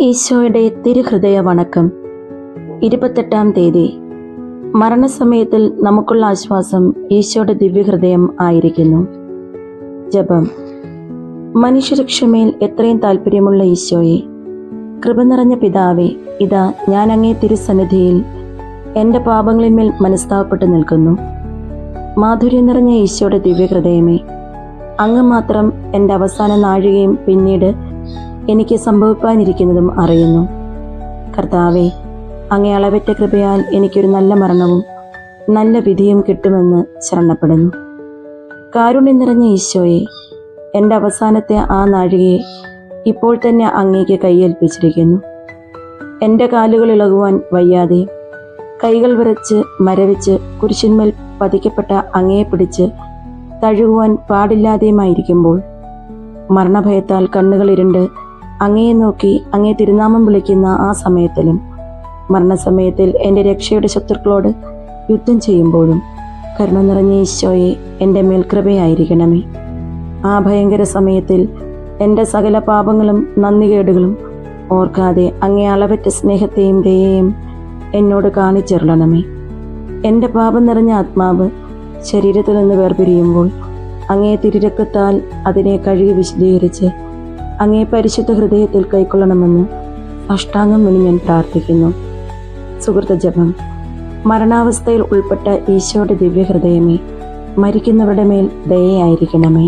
ഈശോയുടെ തിരുഹൃദയ വണക്കം. 28-ാം തീയതി. മരണസമയത്തിൽ നമുക്കുള്ള ആശ്വാസം ഈശോയുടെ ദിവ്യഹൃദയം ആയിരിക്കുന്നു. ജപം. മനുഷ്യരക്ഷമേൽ എത്രയും താല്പര്യമുള്ള ഈശോയെ, കൃപ നിറഞ്ഞ പിതാവേ, ഇതാ ഞാൻ അങ്ങേ തിരുസന്നിധിയിൽ എൻ്റെ പാപങ്ങളിന്മേൽ മനസ്താവപ്പെട്ട് നിൽക്കുന്നു. മാധുര്യം നിറഞ്ഞ ഈശോയുടെ ദിവ്യഹൃദയമേ, അങ്ങ് മാത്രം എൻ്റെ അവസാന നാഴികയും പിന്നീട് എനിക്ക് സംഭവിക്കാനിരിക്കുന്നതും അറിയുന്നു. കർത്താവേ, അങ്ങേ അളവറ്റ കൃപയാൽ എനിക്കൊരു നല്ല മരണവും നല്ല വിധിയും കിട്ടുമെന്ന് ശരണപ്പെടുന്നു. കാരുണ്യം നിറഞ്ഞ ഈശോയെ, എൻ്റെ അവസാനത്തെ ആ നാഴികയെ ഇപ്പോൾ തന്നെ അങ്ങേക്ക് കൈയേൽപ്പിച്ചിരിക്കുന്നു. എൻ്റെ കാലുകൾ ഇളകുവാൻ വയ്യാതെ, കൈകൾ വിറച്ച് മരവിച്ച് കുരിശിന്മേൽ പതിക്കപ്പെട്ട അങ്ങയെ പിടിച്ച് തഴുകുവാൻ പാടില്ലാതെയുമായിരിക്കുമ്പോൾ, മരണഭയത്താൽ കണ്ണുകൾ ഇരുണ്ട് അങ്ങയെ നോക്കി അങ്ങേ തിരുനാമം വിളിക്കുന്ന ആ സമയത്തിലും, മരണസമയത്തിൽ എൻ്റെ രക്ഷയുടെ ശത്രുക്കളോട് യുദ്ധം ചെയ്യുമ്പോഴും, കരുണ നിറഞ്ഞ ഈശോയെ, എൻ്റെ മേൽ കൃപയായിരിക്കണമേ. ആ ഭയങ്കര സമയത്തിൽ എൻ്റെ സകല പാപങ്ങളും നന്ദികേടുകളും ഓർക്കാതെ അങ്ങേ അളവറ്റ സ്നേഹത്തെയും ദയയെയും എന്നോട് കാണിച്ചെറളണമേ. എൻ്റെ പാപം നിറഞ്ഞ ആത്മാവ് ശരീരത്തിൽ നിന്ന് വേർപിരിയുമ്പോൾ, അങ്ങേ തിരുരക്തത്താൽ അതിനെ കഴുകി വിശദീകരിച്ച് അങ്ങേ പരിശുദ്ധ ഹൃദയത്തിൽ കൈക്കൊള്ളണമെന്ന് അഷ്ടാംഗം വീണ് ഞാൻ പ്രാർത്ഥിക്കുന്നു. സുഹൃത്ത ജപം. മരണാവസ്ഥയിൽ ഉൾപ്പെട്ട ഈശോയുടെ ദിവ്യഹൃദയമേ, മരിക്കുന്നവരുടെ മേൽ ദയയായിരിക്കണമേ.